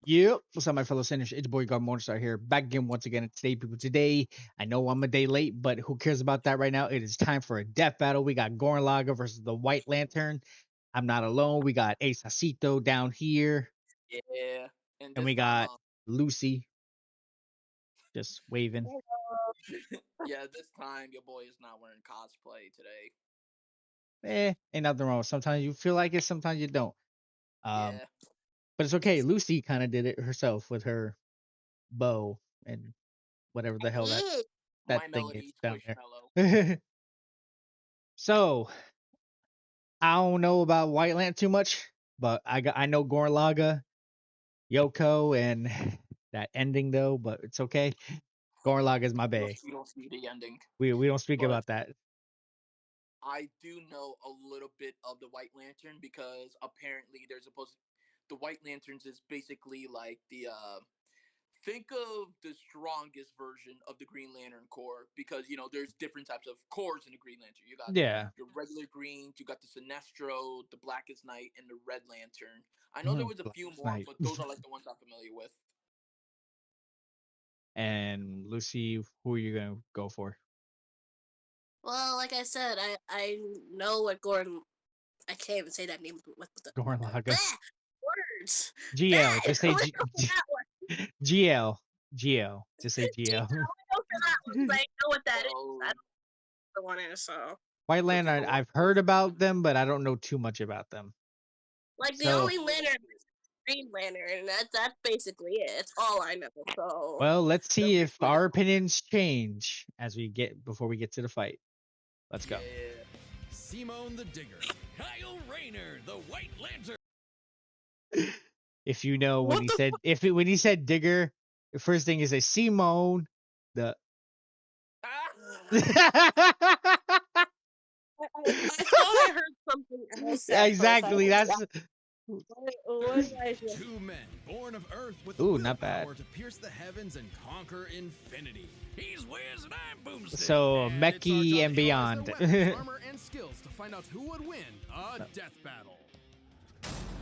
Yep. What's up, my fellow sinners? It's your boy God Morningstar here, back again once again. And today, people, today, I know I'm a day late, but who cares about that right now? It is time for a death battle. We got Gurren Lagann versus the White Lantern. I'm not alone. We got Ace Asito down here, Yeah, and and this we time, got Lucy just waving. yeah, this time your boy is not wearing cosplay today. Ain't nothing wrong. Sometimes you feel like it, sometimes you don't. Um, Yeah, but it's okay. Lucy kind of did it herself with her bow and whatever the hell that My thing is Melody down Squishmallow. there. So I don't know about White Land too much, but I know Gorlaga, Yoko, and that ending though. But it's okay. Gorlaga is my bae. You don't see the ending, We don't speak but about that. I do know a little bit of the White Lantern because apparently there's supposed the White Lanterns is basically like the think of the strongest version of the Green Lantern Corps because there's different types of cores in the Green Lantern. You got Yeah. your regular greens, you got the Sinestro, the Blackest Night, and the Red Lantern. I know there was a Black few more, Knight. but those are like the ones I'm familiar with. And Lucy, who are you gonna go for? Well, like I said, I know what Gordon. I can't even say that name with the Gorlaga. bleh, words. GL. Bleh, Just say let's go for that one. GL. GL. Just say Gee, GL. go for that one. 'Cause I know what that is. I So don't know what the one is. So, White to Land, give a rough I've heard about them, but I don't know too much about them. like the So, only lantern is Green Lantern, and that's basically it. It's all I know. So, well, let's they're see if basically our opinions change as we get before we get to the fight. Let's go. yeah. Simone the Digger, Kyle Rayner, the White Lantern. If you know when what he the said when he said digger, the first thing is a Simone. The I thought I heard something else Yeah, at first. exactly. That's What did I hear? Two men born of Earth with the ooh, not bad. willpower to pierce the heavens and conquer infinity. He's Wiz and I'm Boomstick. So And it's our Meki job and to analyze beyond. their weapons, armor, and skills to find out who would win a death battle.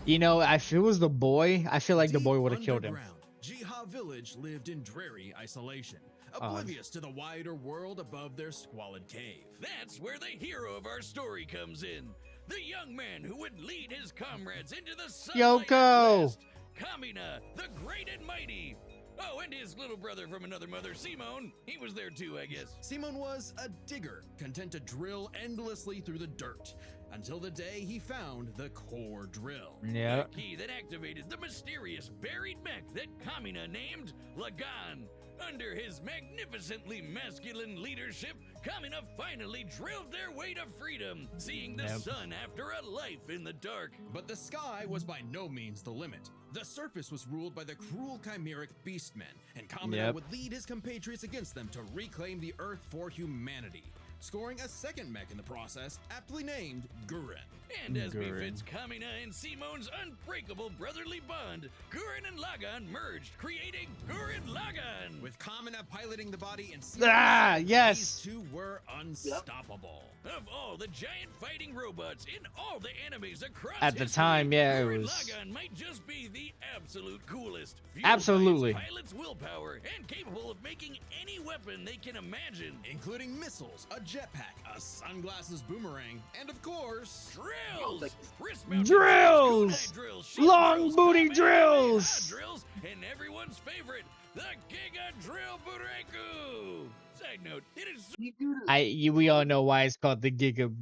You know, if it was the boy, I feel like the Deep boy would have killed him. underground, Jiha Village lived in dreary isolation, Uh, oblivious to the wider world above their squalid cave. That's where the hero of our story comes in. The young man who would lead his comrades into the sunlight at Yoko! last. Kamina, the great and mighty. Oh, and his little brother from another mother, Simone. He was there too, I guess. Simon was a digger, content to drill endlessly through the dirt, until the day he found the core drill. Yeah. The key that activated the mysterious buried mech that Kamina named Lagann. Under his magnificently masculine leadership, Kamina finally drilled their way to freedom, seeing the Yep. sun after a life in the dark. But the sky was by no means the limit. The surface was ruled by the cruel chimeric beastmen, and Kamina Yep. would lead his compatriots against them to reclaim the Earth for humanity, scoring a second mech in the process, aptly named Gurren. And as Gurren. befits Kamina and Simone's unbreakable brotherly bond, Gurren and Lagann merged, creating Gurren Lagann. With Kamina piloting the body and Ah, yes. these two were unstoppable. Of all the giant fighting robots in all the animes across At the history, time, yeah, it Gurren was- Lagann might just be the absolute coolest. Fueled Absolutely. by its pilot's willpower and capable of making any weapon they can imagine. Including missiles, a jetpack, a sunglasses boomerang, and of course, Drills, Like- wrist-mounted Drills! kunai drills, shield Long drills, booty Kamehameha drills! drills, and everyone's favorite, the Giga Drill Bureku. Side note, it is we all know why it's called the Giga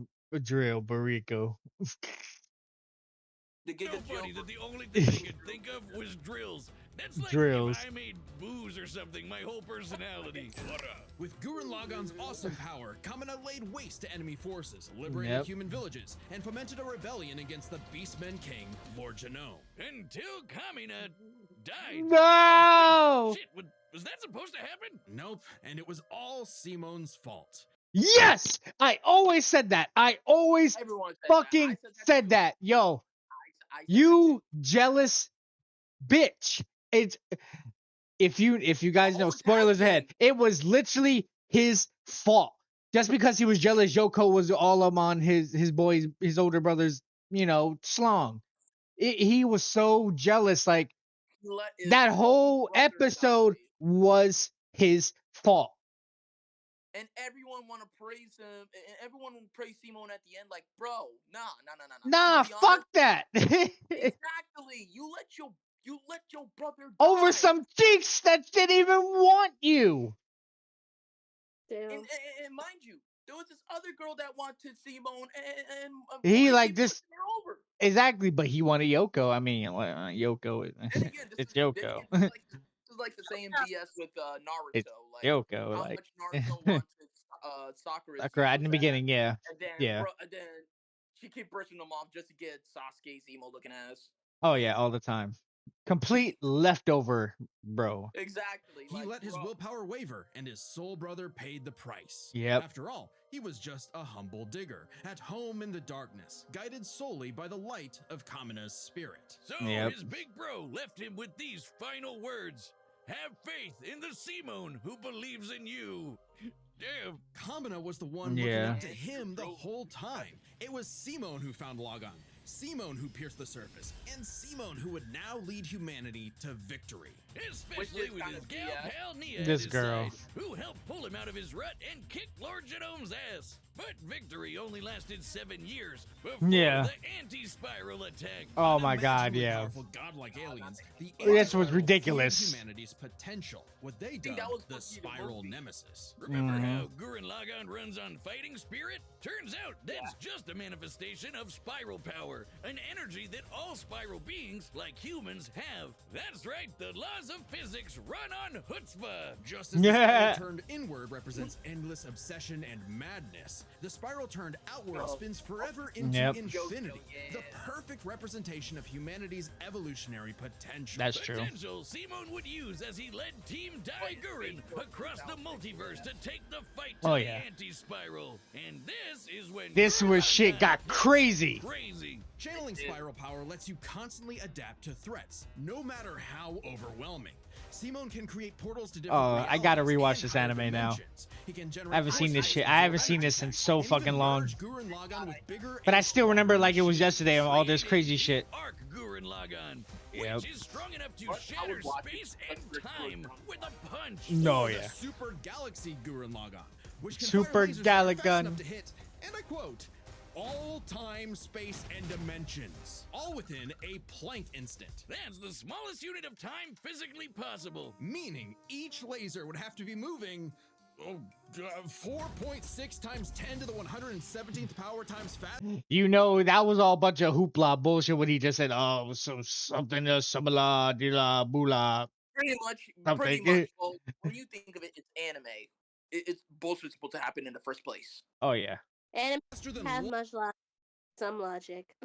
Drill Barrico. The so Giga funny Drill. that the only thing I could think of was drills. That's like Drills. if I made booze or something, my whole personality. with Gurren Lagann's awesome power, Kamina laid waste to enemy forces, liberated Yep. human villages, and fomented a rebellion against the Beastmen King, Lord Genome. Until Kamina died. No! Shit, was that supposed to happen? Nope, and it was all Simone's fault. Yes! I always said that. I always Everyone said that. I fucking said that said too. that. Yo, I said that you too. jealous bitch. It's if you guys know, Oh, spoilers that ahead. thing. It was literally his fault. Just because he was jealous, Yoko was all up on his boys, his older brother's, schlong. He was so jealous. Like let his That own whole brother episode die. was his fault. And everyone want to praise him, and everyone will praise Simone at the end. Like, bro, nah. I'm Nah, gonna be fuck honest. that. Exactly. You let your brother die Over some cheeks that didn't even want you. Damn. And mind you, there was this other girl that wanted Simone, and He boy like keep this pushing her over. exactly, but he wanted Yoko. I mean, Yoko. And again, It's this Yoko. is like the same BS with Naruto. It's Like Yoko. how Like much Naruto wanted Sakura Sakura so in the bad, beginning, yeah, and then yeah. and then she keep brushing them off just to get Sasuke's emo looking ass. Oh yeah, all the time. Complete leftover, bro. Exactly. He Like, let his bro. willpower waver, and his soul brother paid the price. Yep. After all, he was just a humble digger, at home in the darkness, guided solely by the light of Kamina's spirit. So Yep. his big bro left him with these final words. Have faith in the Simone who believes in you. Damn. Kamina was the one looking Yeah. up to him the whole time. It was Simone who found Lagann, Simone who pierced the surface, and Simone who would now lead humanity to victory. Especially with his gal pal Nia This at his girl. side, who helped pull him out of his rut and kick Lord Genome's ass. But victory only lasted 7 years before Yeah. the anti-spiral attack. Oh my god, Unimaginably yeah. Powerful godlike aliens, the This was anti-spiral ridiculous. fueled humanity's potential, what they think dubbed that was the supposed to be the spiral movie. nemesis. Remember Mhm. how Gurren Lagann runs on fighting spirit? Turns out that's just a manifestation of spiral power, an energy that all spiral beings, like humans, have. That's right, the laws of physics run on chutzpah. Just as the spiral turned inward represents endless obsession and madness, the spiral turned outward spins forever into Yep. infinity, Yeah. the perfect representation of humanity's evolutionary potential. That's true. Potential Simone would use as he led Team Dai Gurren across the multiverse to take the fight to Oh, the yeah. anti-spiral. And this is when This Gurren was shit Lagann got hits crazy. Crazy. Channeling spiral power lets you constantly adapt to threats, no matter how overwhelming. Simone can create portals to different I gotta realities rewatch and this higher anime now. dimensions. He can generate I haven't seen this forces shit. and I haven't throw seen this energy in attacks, so and fucking even long. merge Gurren Lagann with bigger But I and still remember stronger like it was machines. yesterday, all this Created crazy the shit. Arc Gurren Lagann, Yep. which is strong enough to What? I shatter would watch it. Oh, space and time with a punch. No, Or yeah. the Super Galaxy Gurren Lagann, which can Super fire lasers that are fast Galagan. enough to hit, and I quote, all time, space, and dimensions, all within a Planck instant. That's the smallest unit of time physically possible. Meaning each laser would have to be moving 4.6 times 10 to the 117th power times fast. You know, that was all a bunch of hoopla bullshit when he just said, oh, so something similar, dila, bula. Pretty much. Something. Well, when you think of it, it's anime. It's bullshit supposed to happen in the first place. Oh, yeah. And Faster it than has much some logic.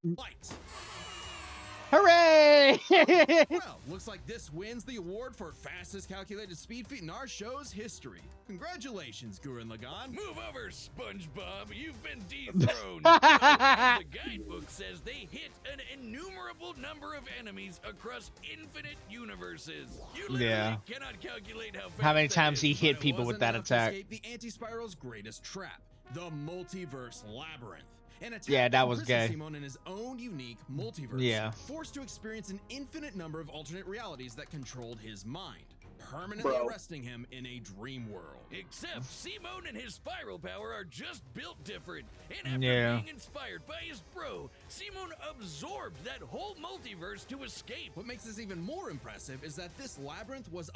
light. Hooray! Well, looks like this wins the award for fastest calculated speed feat in our show's history. Congratulations, Gurren Lagann. Move over, SpongeBob. You've been dethroned. The guidebook says they hit an innumerable number of enemies across infinite universes. You literally Yeah. cannot calculate how fast How many that times is. he hit But it people with wasn't that enough to attack? escape the anti-spiral's greatest trap, the multiverse labyrinth. An attack Yeah, that was imprisons gay. Simone in his own unique multiverse. Yeah. Forced to experience an infinite number of alternate realities that controlled his mind, permanently Bro. arresting him in a dream world. Except Simone and his spiral power are just built different. And after Yeah. being inspired by his bro, Simone absorbed that whole multiverse to escape. What makes this even more impressive is that this labyrinth was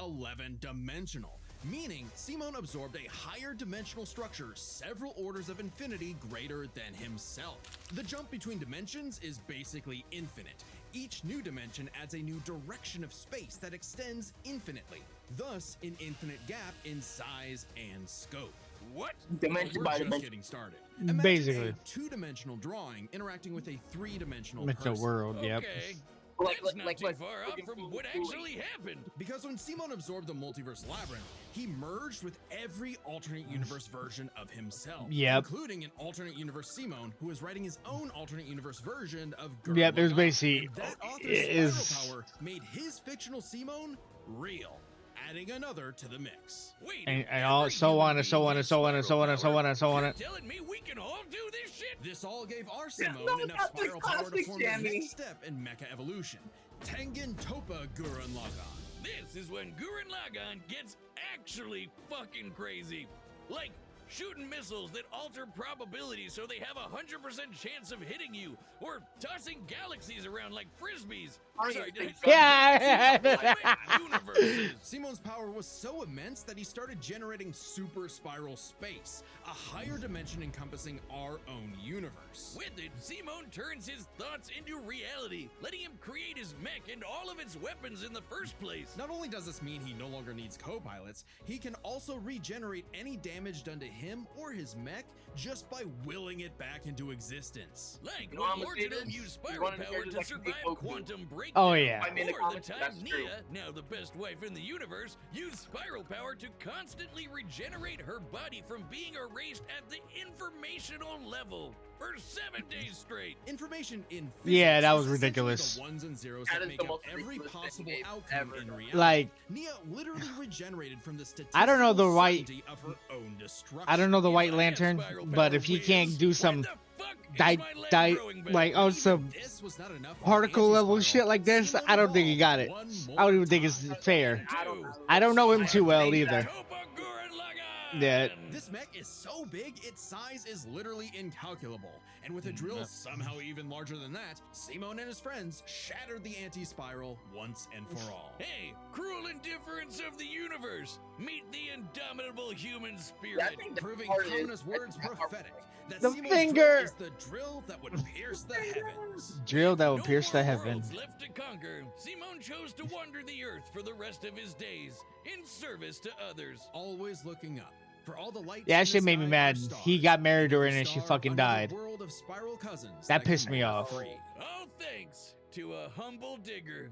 11-dimensional, meaning Simone absorbed a higher dimensional structure several orders of infinity greater than himself. The jump between dimensions is basically infinite. Each new dimension adds a new direction of space that extends infinitely, thus an infinite gap in size and scope. What? Dimension We're by just dimension. getting started. Imagine Basically. a two-dimensional drawing interacting with a three-dimensional It's a person. world, yep. Okay. Like- That's like- not like too what- far off from what actually happened. Because when Simone absorbed the multiverse labyrinth, he merged with every alternate universe version of himself, Yep. including an alternate universe Simone, who is writing his own alternate universe version of Gurren Yep, it was Lagann. basically- And that author's is- spiral power made his fictional Simone real, adding another to the mix. Wait, And all every so human on and so being on and has so on and so on and so on and so on. You're telling me we can all do this shit? This all gave our Simone no, enough not the spiral power to classic form the Sammy. next step in mecha evolution, Tengen Topa Gurren Lagann. This is when Gurren Lagann gets actually fucking crazy. Like shooting missiles that alter probability so they have a 100% chance of hitting you, or tossing galaxies around like frisbees. Sorry, Yeah. universes. Simon's power was so immense that he started generating super spiral space, a higher dimension encompassing our own universe. With it, Simon turns his thoughts into reality, letting him create his mech and all of its weapons in the first place. Not only does this mean he no longer needs co-pilots, he can also regenerate any damage done to him or his mech just by willing it back into existence. Like You know when what I'm gonna say Morgenome this? used You spiral wanna power hear to this? I can survive take Goku. quantum breakdown. Oh, yeah. I mean, the Or the comics, time that's true. Nia, now the best wife in the universe, used spiral power to constantly regenerate her body from being erased at the informational level for 7 days straight. Information in physics Yeah, that is was essentially ridiculous. The ones and zeros That that is make the up most every ridiculous possible thing they've outcome ever in done. reality. Like, Nia literally regenerated from the I don't know the statistical white- certainty of her own destruction. I don't know the If White I had Lantern, spiral but power if he whiz, can't do when some the fuck is my leg growing back? like But some even this was not enough for the particle level anti-spiral. shit like this, Simon I don't think he got it. evolved one I don't more even think it's time. fair. I I don't know him I too well hate either. that. Topa Gurren Lagann! Yeah. This mech is so big, its size is literally incalculable. And with a drill somehow even larger than that, Simon and his friends shattered the anti-spiral once and for all. Hey, cruel indifference of the universe! Meet the indomitable human spirit! That thing, the Proving part is- Kamena's words that part- prophetic. That The Simon's finger! drill is the drill that would pierce the heavens. Drill that will No pierce the more heaven. worlds left to conquer. Simon chose to wander the earth for the rest of his days, in service to others. Always looking up. For all the lights Yeah, that in shit the made me sky mad. are stars, He got married and to her every and then she star fucking another died. world of spiral cousins That can pissed me make off. free. All thanks to a humble digger.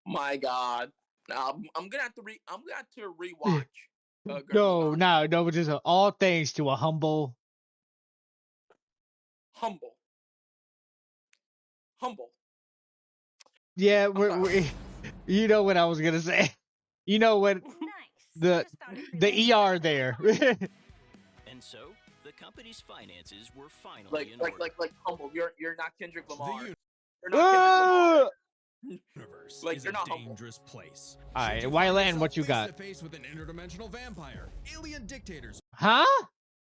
My God. Now I'm gonna have to rewatch. Gurren No, Lagann. no, but just all thanks to a humble. Humble. Yeah, sorry. you know what I was gonna say. You know what Nice. the Just thought I'd present the ER there. And so, the company's finances were finally Like in order. humble. You're not Kendrick Lamar. uni- You're not Kendrick Lamar. Universe Like, is you're a not humble. dangerous place. All Should right, you White find Lantern, yourself what you face got? to face with an interdimensional vampire, alien dictators, Huh?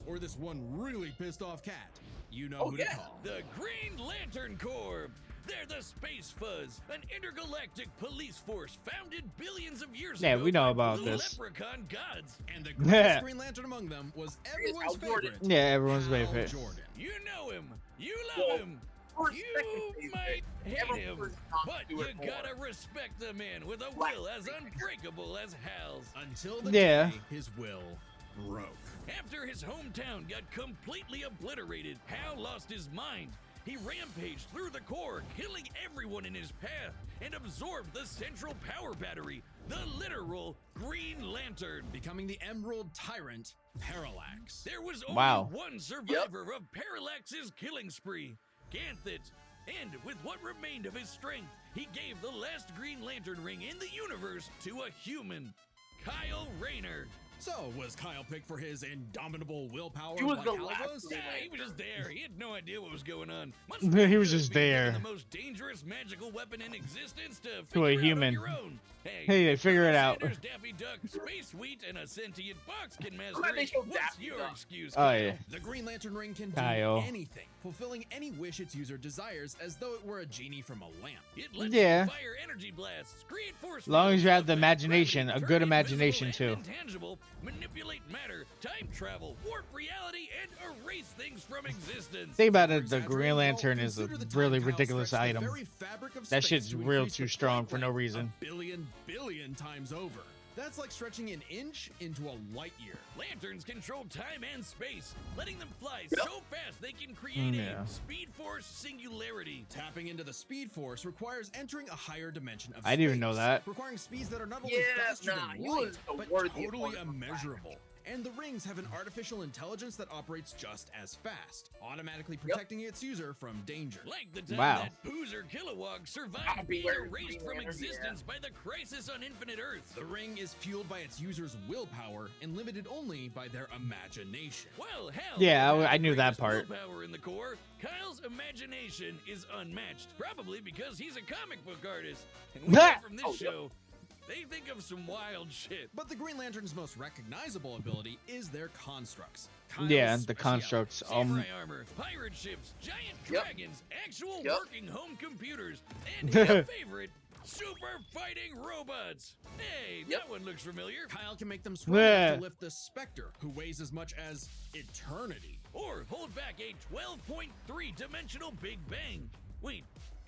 or this one really pissed off cat, you know Oh, who yeah. to call. The Green Lantern Corps. They're the Space Fuzz, an intergalactic police force founded billions of years Yeah, ago we know by about blue this. leprechaun gods. And the greatest Green Lantern among them was Al everyone's Jordan. favorite. Yeah, everyone's Hal favorite. Jordan. You know him. You love Well, him. First, You second favorite. might hate Everyone him, first not but do you it more. gotta respect the man with a Right. will as unbreakable as Hal's. Until the Yeah. day his will broke. After his hometown got completely obliterated, Hal lost his mind. He rampaged through the core, killing everyone in his path, and absorbed the central power battery, the literal Green Lantern. Becoming the Emerald Tyrant, Parallax. There was only Wow. one survivor of Parallax's killing spree, Ganthet. And with what remained of his strength, he gave the last Green Lantern ring in the universe to a human, Kyle Rayner. So, was Kyle picked for his indomitable willpower He was like the Hal last was? Green Yeah, he was just there. He had no idea what was going on. Must He be was good just being given there. The most dangerous magical weapon in existence to To figure a out on human. your own. Hey, figure it out. Sanders, Daffy Duck, Space Wheat, and a sentient fox can master glad they it. showed What's Daffy your Duck. excuse? Oh Kyle? yeah. The Green Lantern ring can do Kyle. anything, fulfilling any wish its user desires as though it were a genie from a lamp. It lets Yeah. you fire energy blasts, create force Long as fields, you have the affect imagination, gravity, a turn good invisible imagination, and too. Intangible, manipulate matter, time travel, warp reality, and erase things from existence. Think about For it, the Green exaggerating, Lantern well, is a consider the time really Kyle ridiculous stretched the item. very fabric of That space shit's to real increase too the strong Planck for no length reason. a billion times over. That's like stretching an inch into a light year. Lanterns control time and space, letting them fly Yep. so fast they can create Yeah. a speed force singularity. Tapping into the speed force requires entering a higher dimension of I didn't even know space, that. requiring speeds that are not only Yeah, faster nah, than you light, was a but worthy totally opponent for Flash. immeasurable. and the rings have an artificial intelligence that operates just as fast, automatically protecting its user from danger. Like the time Wow. that Boozer Kilowog survived I'll be being wearing erased Green from Lantern, existence by the crisis on Infinite Earth. The ring is fueled by its user's willpower and limited only by their imagination. Well, hell, Yeah, they have I the knew that greatest part. Willpower in the core. Kyle's imagination is unmatched, probably because he's a comic book artist. And we know from this show, they think of some wild shit. But the Green Lantern's most recognizable ability is their constructs. Yeah, Kyle's the special- constructs. Samurai armor, pirate ships, giant dragons, actual Yep. working home computers, and your favorite, super fighting robots. Hey, that one looks familiar. Kyle can make them strong enough to lift the Spectre, who weighs as much as eternity. Or hold back a 12.3 dimensional Big Bang. Wait,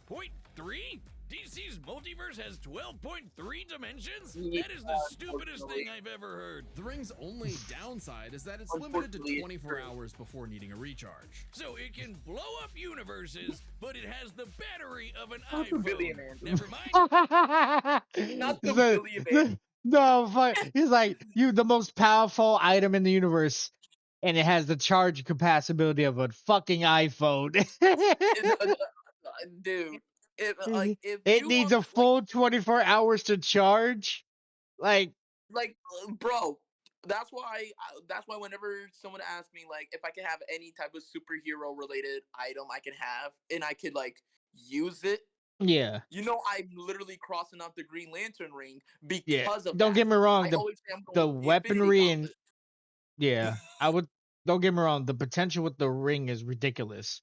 0.3? DC's multiverse has 12.3 dimensions? That is the stupidest thing I've ever heard. The ring's only downside is that it's limited to Unfortunately, it's 24 true. hours before needing a recharge. So it can blow up universes, but it has the battery of an Not the iPhone. billion man. Never mind. Not the The- billion man. No, fuck. He's like, you the most powerful item in the universe, and it has the charge capacity of a fucking iPhone. Dude, if It you needs want, a full 24 hours to charge. Like, bro, that's why whenever someone asks me like if I can have any type of superhero related item I can have and I could like use it, yeah, you know, I'm literally crossing out the Green Lantern ring because yeah. of Don't that. get me wrong. I The always say I'm the going Infinity weaponry and Gauntlet. yeah, I would. Don't get me wrong. The potential with the ring is ridiculous,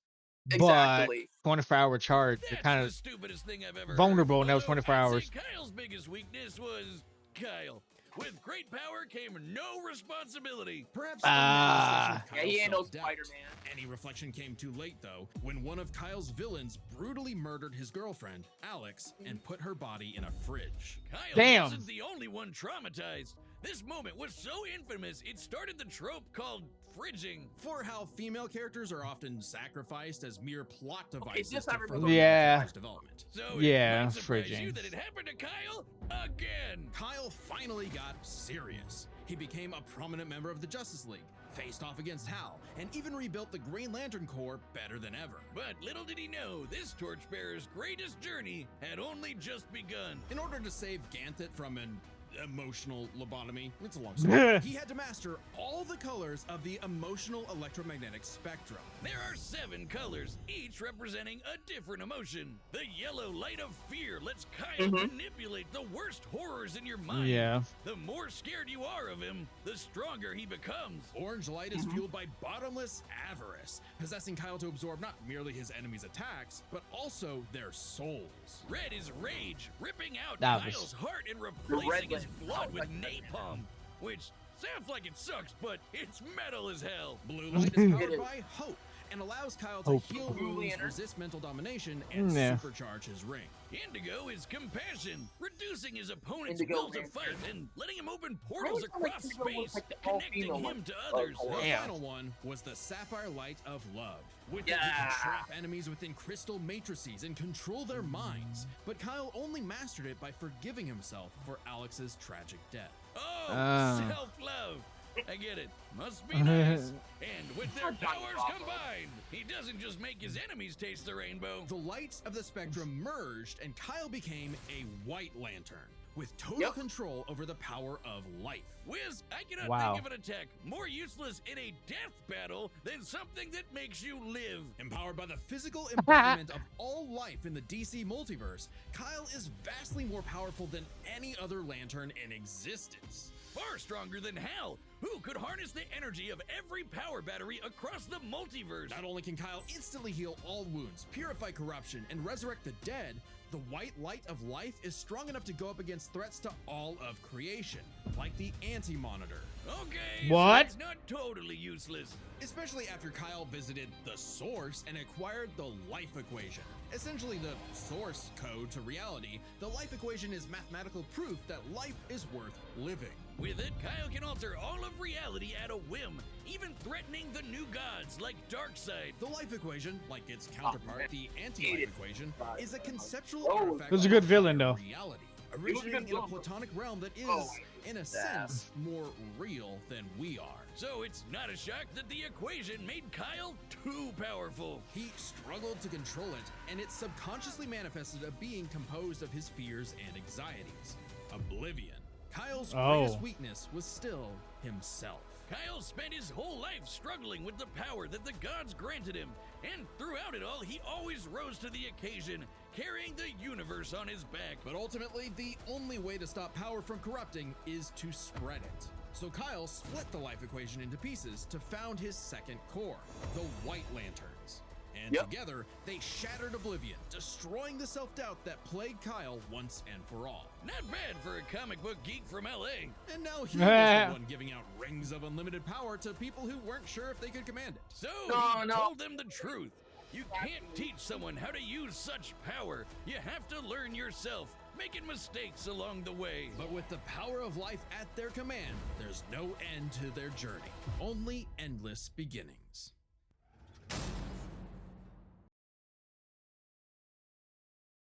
Exactly. but 24-hour charge, you're That's kind the of stupidest thing I've ever vulnerable heard. in those Although 24 I'd hours. say Kyle's biggest weakness was Kyle. With great power came no responsibility. Perhaps Ah. Yeah, he ain't no Spider-Man. Any reflection came too late, though, when one of Kyle's villains brutally murdered his girlfriend, Alex, and put her body in a fridge. Kyle Damn. wasn't the only one traumatized. This moment was so infamous, it started the trope called fridging. For how female characters are often sacrificed as mere plot devices this to I remember. further Yeah. their character's development. So Yeah, it might surprise fridging. you that it happened to Kyle again. Kyle finally got serious. He became a prominent member of the Justice League, faced off against Hal, and even rebuilt the Green Lantern Corps better than ever. But little did he know, this torchbearer's greatest journey had only just begun. In order to save Ganthet from an emotional lobotomy, it's a long story, he had to master all the colors of the emotional electromagnetic spectrum. There are 7 colors, each representing a different emotion. The yellow light of fear lets Kyle manipulate the worst horrors in your mind. Yeah. The more scared you are of him, the stronger he becomes. Orange light is fueled by bottomless avarice, possessing Kyle to absorb not merely his enemies' attacks, but also their souls. Red is rage, ripping out That was- Kyle's heart and red replacing his light blood sounds with like napalm, which sounds like it sucks, but it's metal as hell. Blue light is It powered is. by hope and allows Kyle to Hope. heal Blue wounds, Lantern. resist mental domination, and Yeah. supercharge his ring. Indigo is compassion, reducing his opponent's Indigo will to Lantern. fight and letting him open I portals always felt like across Indigo was space, like the connecting all-female him to one. others. Oh, The Damn. final one was the Sapphire Light of Love. With it, he Yeah. can trap enemies within crystal matrices and control their minds. But Kyle only mastered it by forgiving himself for Alex's tragic death. Oh, Ah. self-love. I get it. Must be nice. And with their powers combined, he doesn't just make his enemies taste the rainbow. The lights of the spectrum merged, and Kyle became a White Lantern with total Yep. control over the power of life. Wiz, I cannot Wow. think of an attack more useless in a death battle than something that makes you live. Empowered by the physical embodiment of all life in the DC multiverse, Kyle is vastly more powerful than any other lantern in existence. Far stronger than Hal, who could harness the energy of every power battery across the multiverse. Not only can Kyle instantly heal all wounds, purify corruption, and resurrect the dead, the white light of life is strong enough to go up against threats to all of creation, like the Anti-Monitor. Okay, What? so it's not totally useless. Especially after Kyle visited the Source and acquired the Life Equation. Essentially the source code to reality, the Life Equation is mathematical proof that life is worth living. With it, Kyle can alter all of reality at a whim, even threatening the new gods like Darkseid. The Life Equation, like its counterpart, the Anti-Life Equation, is a conceptual Oh, artifact it was a good of villain, though. reality, was a originating good in a villain. platonic realm that is Oh, in a sense, more real than we are. So it's not a shock that the equation made Kyle too powerful. He struggled to control it, and it subconsciously manifested a being composed of his fears and anxieties. Oblivion. Kyle's greatest weakness was still himself. Kyle spent his whole life struggling with the power that the gods granted him, and throughout it all, he always rose to the occasion, carrying the universe on his back. But ultimately, the only way to stop power from corrupting is to spread it. So Kyle split the life equation into pieces to found his second core, the White Lanterns. And together, they shattered Oblivion, destroying the self-doubt that plagued Kyle once and for all. Not bad for a comic book geek from LA. And now he was the one giving out rings of unlimited power to people who weren't sure if they could command it. So he told them the truth. You can't teach someone how to use such power. You have to learn yourself, making mistakes along the way. But with the power of life at their command, there's no end to their journey, only endless beginnings.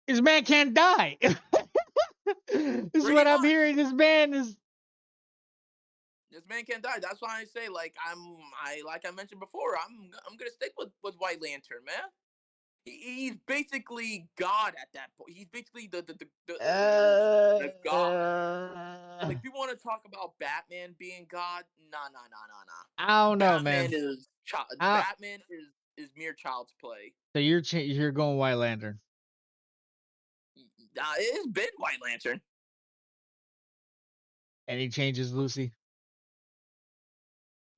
This man can't die. This is what I'm hearing. This man can't die. That's why I say, like I mentioned before, I'm gonna stick with White Lantern, man. He's basically God at that point. He's basically the God. Like, people want to talk about Batman being God. Nah. I don't know, man. Batman is mere child's play. So you're going White Lantern. It's been White Lantern. Any changes, Lucy?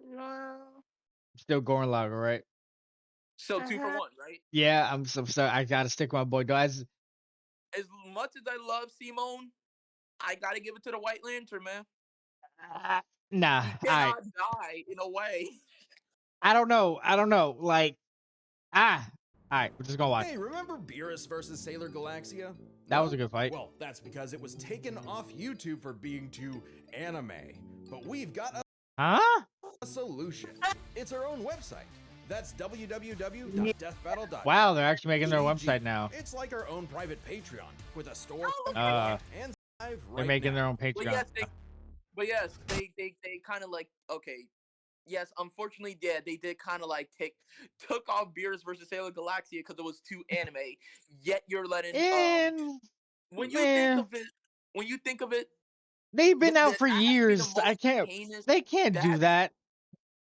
No. Still Gurren Lagann, right? So 2 for 1, right? Yeah, I'm sorry. I gotta stick with my boy. As much as I love Simone, I gotta give it to the White Lantern, man. Nah, he cannot die in a way. I don't know. Like, all right, we're just gonna watch. Hey, remember Beerus versus Sailor Galaxia? That was a good fight. Well, that's because it was taken off YouTube for being too anime. But we've got a solution. It's our own website. That's www.deathbattle.com. Wow, they're actually making their website now. It's like our own private Patreon with a store and live they're making their own Patreon. But yes, they kind of like, okay. Yes, unfortunately, yeah, they did kind of like took off Beerus versus Sailor Galaxia because it was too anime. Yet you're letting when you think of it, they've been out for years. They can't do that.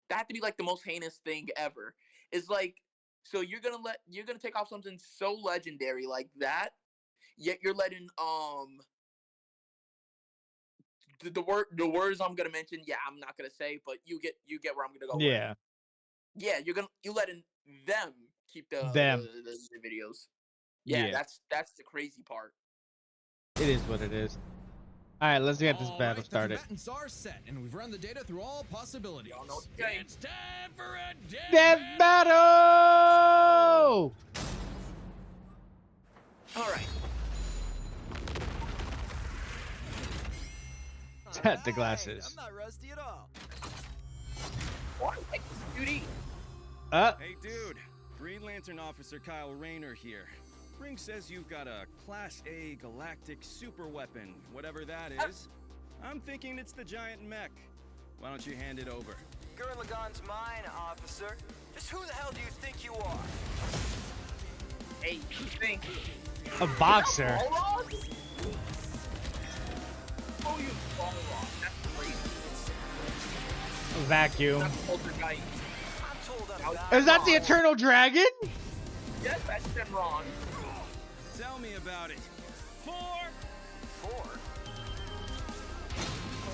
That had to be like the most heinous thing ever. It's like, so you're gonna take off something so legendary like that, yet you're letting the words I'm gonna mention, I'm not gonna say, but you get where I'm gonna go. Yeah. Yeah, you letting them keep the videos. Yeah, that's the crazy part. It is what it is. All right, let's get this battle started. The combatants are set, and we've run the data through all possibilities. It's time for a death battle! All right. The glasses. I'm not rusty at all. What? Like, duty. Hey, dude. Green Lantern Officer Kyle Rayner here. Ring says you've got a Class A galactic super weapon, whatever that is. I'm thinking it's the giant mech. Why don't you hand it over? Gurren Lagann's mine, officer. Just who the hell do you think you are? Hey, you think? A boxer. Oh, you Balrog. That's crazy. A vacuum. That's Poltergeist. Is that the Eternal Dragon? Yes, that's Shenron. Tell me about it. Four.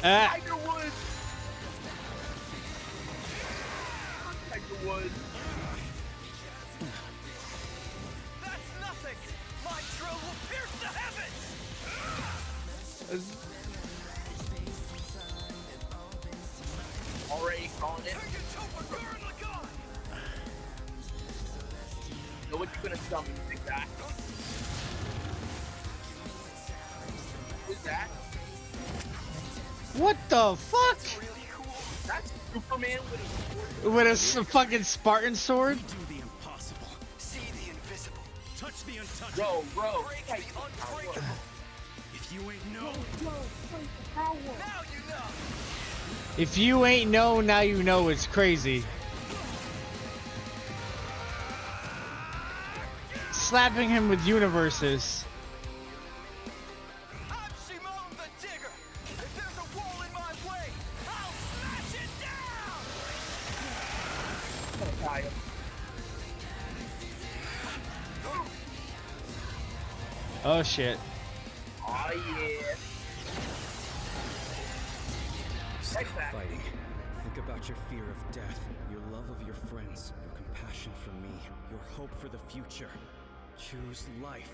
Tiger Woods. Tiger Woods. That's nothing. My drill will pierce the heavens. Already calling it. Know what you're gonna summon, big guy. Who's that? What the fuck? That's Superman with a fucking Spartan sword? Do the impossible. See the invisible. Touch the untouchable. Bro. Break the unbreakable. If you ain't know, Now you know. If you ain't know, now you know. It's crazy. Slapping him with universes. I'm Simone the Digger. If there's a wall in my way, I'll smash it down. Oh shit. Oh yeah. stop fighting. Think about your fear of death, your love of your friends, your compassion for me, your hope for the future. Choose life.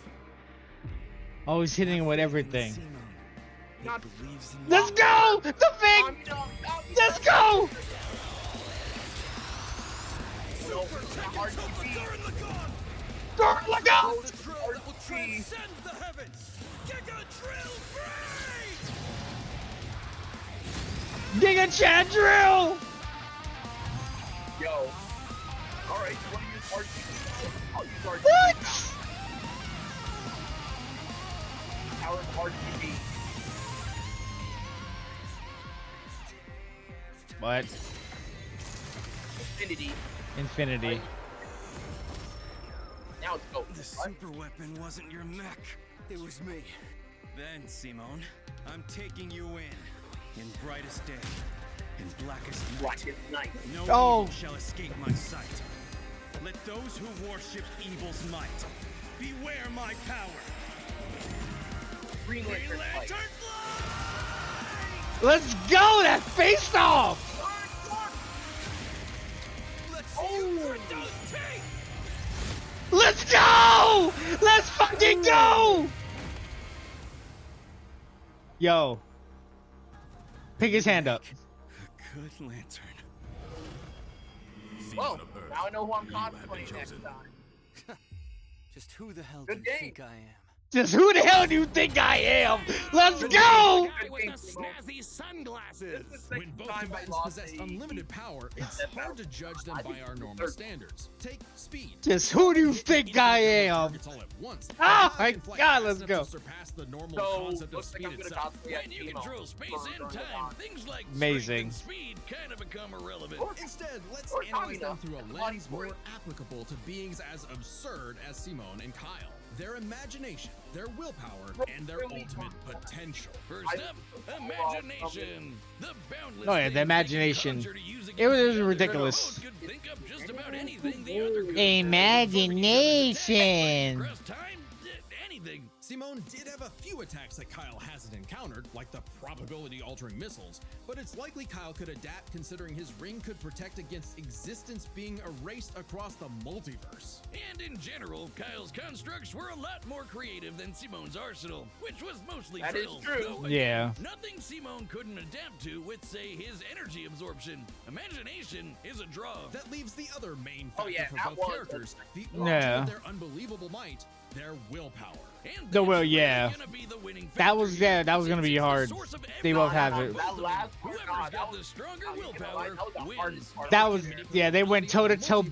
Always hitting him with everything. Not- Let's go! The thing! Let's go! Gurren Lagann! The drill that will transcend the heavens. Giga Drill Free! Giga Chad drill! Yo. Alright, you wanna use RGB? I'll use RGB. What? Power of RGB. What? Infinity. Infinity. Now it's go. The super weapon wasn't your mech. It was me. Then, Simone, I'm taking you in brightest day, in blackest night. Blackest night. No Oh. evil shall escape my sight. Let those who worship evil's might beware my power. Green Lantern fight. Let's go! That face off! Let's see you grit those teeth! Let's go! Let's fucking go! Yo. Pick his hand up. A good lantern. Well, now I know who I'm cosplaying next time. Just who the hell Good do you game. think I am? Just who the hell do you think I am? Let's go! Guy with the snazzy sunglasses. This is the When second both time I weapons lost possess a- unlimited power, it's That's hard out. to judge them I by think our it's normal third. standards. Take speed. Just who do you think I am? Targets all at once. Oh Kyle my can fly God, fast let's enough go. to surpass the normal So, concept of looks like speed I'm gonna itself. cosplay as When you Timo control space for and Gurren time, Lagann. things like Amazing. strength and speed kind of become irrelevant. Or- Instead, let's Or analyze them Kamina. through a Body lens more sport. applicable to beings as absurd as Simone and Kyle. Their imagination, their willpower, and their Really? ultimate potential. First I- up, imagination. The boundless Oh, yeah, the things they can imagination. conjure to use It against was each other. ridiculous. Both could think up just about anything the other could. Imagination. Cross time, anything. Simone did have a few attacks that Kyle hasn't encountered, like the probability-altering missiles, but it's likely Kyle could adapt considering his ring could protect against existence being erased across the multiverse. And in general, Kyle's constructs were a lot more creative than Simone's arsenal, which was mostly That is drills. true. Though, again, Yeah. Nothing Simone couldn't adapt to with, say, his energy absorption. Imagination is a draw. That leaves the other main Oh, factor yeah, for that both was- characters, the Yeah. origin of their unbelievable might, their willpower. And The will, that's yeah. really gonna be the winning That was, factor yeah, here, that was gonna since be it's the hard. source of They both everything have about it. both of them. That last part, Whoever's nah, got that the was- stronger that was willpower the wins. hardest part. That was, yeah, they went toe to toe,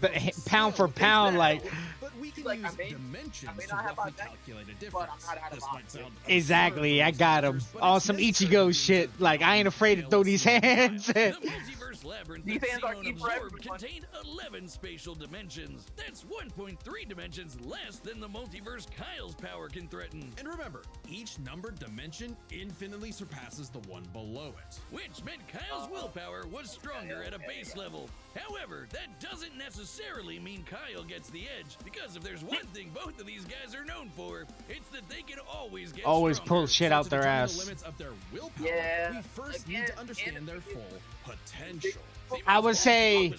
pound for pound, like, But we can Like, use I may dimensions to not have roughly my neck, calculate a but difference. I'm not out of This box. might sound exactly, I absurd for got him. most but On it's some necessary Ichigo to shit, use like, I ain't afraid to throw these hands. The multiverse labyrinth These that hands are Simone key for absorbed everyone. contained 11 spatial dimensions. That's 1.3 dimensions less than the multiverse Kyle's power can threaten. And remember, each numbered dimension infinitely surpasses the one below it. Which meant Kyle's willpower was stronger at a base level. However, that doesn't necessarily mean Kyle gets the edge, because if there's one thing both of these guys are known for, it's that they can always get Always stronger. pull shit So out to their determine ass. the limits of their willpower, Yeah, we first again, need to understand their full potential. I would say,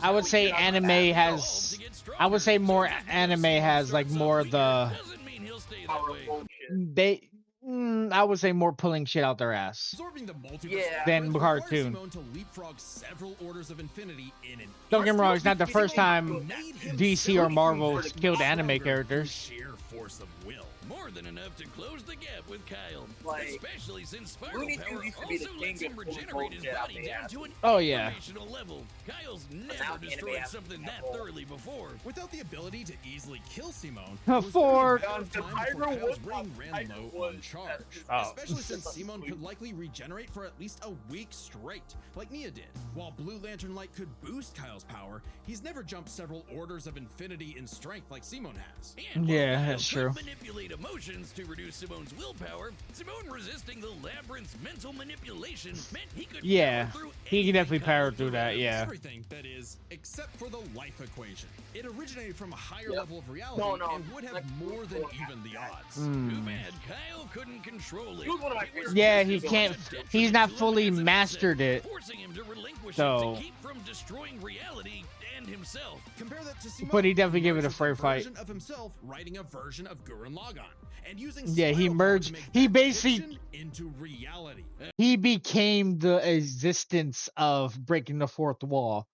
I would say anime has, I would say more anime has like more of the, Doesn't mean he'll stay that Power way. bullshit. they, I would say more pulling shit out their ass. Absorbing the multiverse Yeah. Than requires cartoon. Simone to leapfrog several orders of infinity in an Don't get me wrong, it's not the first time made him DC or so Marvel powerful killed and anime stronger characters. through sheer force of will. More than enough to close the gap with Kyle, Like, especially since Spiral Looney Power Tunes used to be the also king lets him of pulling regenerate his bullshit out body the down ass. to an Oh, yeah. informational level. Kyle's now never the anime destroyed has something that that whole- thoroughly before. Without the ability to easily kill Simone, Huh, it was for- only a matter of The time before Tiger Kyle's Woods ring on ran Tiger low Woods. on charge. Oh. Especially since Simone could likely regenerate for at least a week straight, like Nia did. While Blue Lantern Light could boost Kyle's power, he's never jumped several orders of infinity in strength like Simone has. And while Yeah, Kyle that's could true. manipulate emotions to reduce Simone's willpower, Simone resisting the labyrinth's mental manipulation meant he could Yeah, power through he can anything definitely Kyle power through threw that, at him. yeah. Everything, that is, except for the life equation. It originated from a higher Yep. level of reality No, and would have like, more than even the odds. Too Hmm. bad Kyle couldn't control it. He was one of my It was favorite Yeah, just he as much can't. a detriment He's not to him fully as an asset, mastered it. forcing him to relinquish So- it to keep from destroying reality and himself. Compare that to Simone, But he definitely who gave it a merged with fair fight. version of himself, writing a version of Gurren Lagann, and using Yeah, he spiral power merged- to make he that basically- fiction into reality. He became the existence of breaking the fourth wall.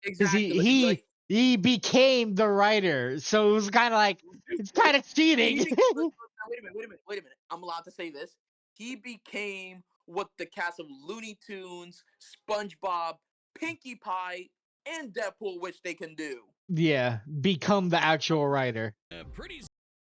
Because Exactly. he became the writer. So it was kind of like, it's kind of cheating. Wait a minute. I'm allowed to say this. He became what the cast of Looney Tunes, SpongeBob, Pinkie Pie, and Deadpool wish they can do. Yeah, become the actual writer. A pretty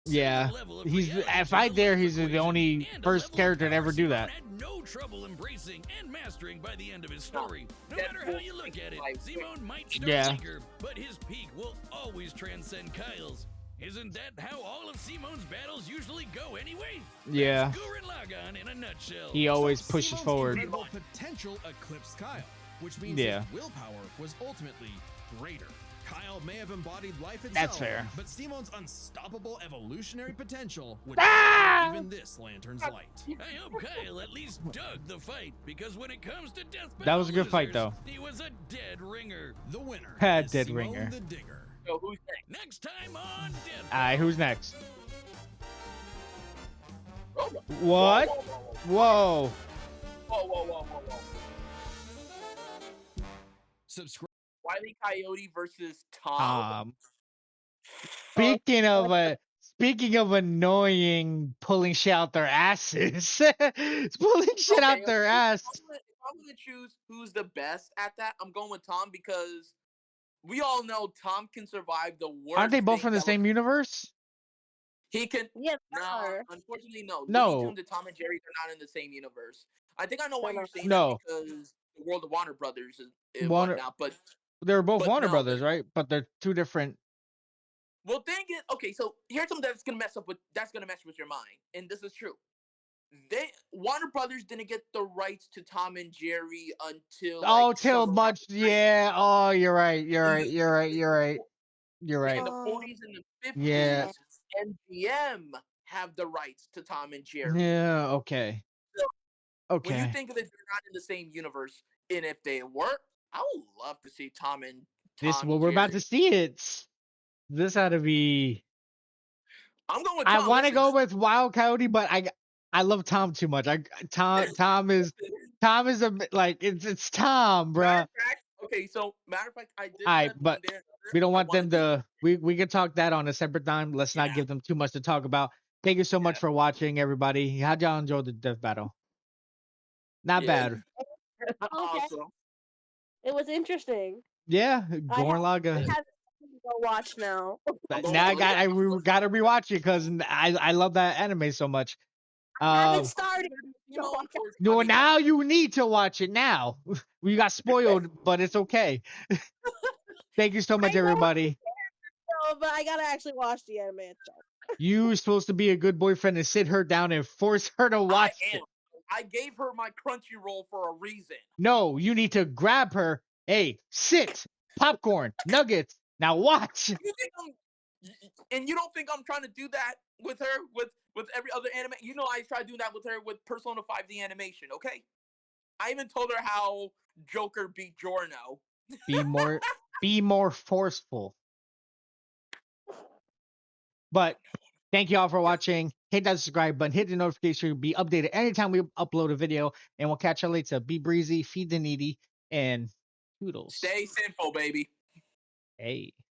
Yeah, similar level of he's reality if to I the dare, life he's the equation, only and a first level of character to power ever do Simone that. had no trouble embracing and mastering by the end of his story. No matter how you look at it, Simone might start Yeah. weaker, but his peak will always transcend Kyle's. Isn't that how all of Simone's battles usually go anyway? Yeah. That's Gurren Lagann in a nutshell. He always So pushes Simone's forward. incredible potential eclipsed Kyle, which means Yeah. his willpower was ultimately greater. Kyle may have embodied life itself, That's fair. but Simone's unstoppable evolutionary potential would Ah! even this lantern's light. I hope Kyle at least dug the fight, because when it comes to death That was a battle good fight, losers, though. He was a dead ringer. The winner Dead is Simone ringer. the Digger. So who's next? Next time on Death Alright, who's next? Whoa, whoa, What? whoa, Whoa. whoa. Subscribe. Wile E. Coyote versus Tom. Speaking of annoying pulling shit out their asses. It's pulling shit out Okay, their okay. ass. If I'm gonna choose who's the best at that, I'm going with Tom because we all know Tom can survive the worst. Aren't they both things from the that same would- universe? He can. Yeah, they No, are. unfortunately, no. No. Looney Tunes and Tom and Jerry are not in the same universe. I think I know why They're you're not. saying No. that because the world of Warner Brothers and Warner- whatnot. But They were both But Warner no, Brothers, right? But they're two different. well, thing is, okay. So here's something that's gonna mess with your mind, and this is true. Warner Brothers didn't get the rights to Tom and Jerry until Till somewhere much. around Yeah. Oh, you're right. in the 40s and the 50s. Yeah. MGM have the rights to Tom and Jerry. Yeah. Okay. When you Okay. think of it, they're not in the same universe, and if they were, I would love to see Tom and This Tom well, we're about Jerry. to see it. This had to be. I'm going with Tom. I want to listen. go with Wild Coyote, but I love Tom too much. Tom is a like it's Tom, bruh. Matter of fact, okay, so matter of fact, I did. Alright, said but one day or We don't another, I want them wanted to. We can talk that on a separate time. Let's not Yeah. give them too much to talk about. Thank you so much for watching, everybody. How'd y'all enjoy the death battle? Not Yeah. bad. Awesome. It was interesting. Yeah, I Gurren have Lagann. to go watch now. But now we gotta rewatch it because I love that anime so much. I haven't started. Simone towards- No, I mean, now you need to watch it now. We got spoiled, but it's okay. Thank you so much, I know. everybody. No, but I gotta actually watch the anime itself. You supposed to be a good boyfriend and sit her down and force her to watch I it. am. I gave her my Crunchyroll for a reason. No, you need to grab her. Hey, sit. Popcorn, nuggets. Now watch. You think and you don't think I'm trying to do that with her with every other anime? You know I try doing that with her with Persona 5 the animation, okay? I even told her how Joker beat Giorno. Be more forceful. But thank you all for watching. Hit that subscribe button, hit the notification to be updated anytime we upload a video, and we'll catch you later. Be breezy, feed the needy, and toodles. Stay sinful, baby. Hey.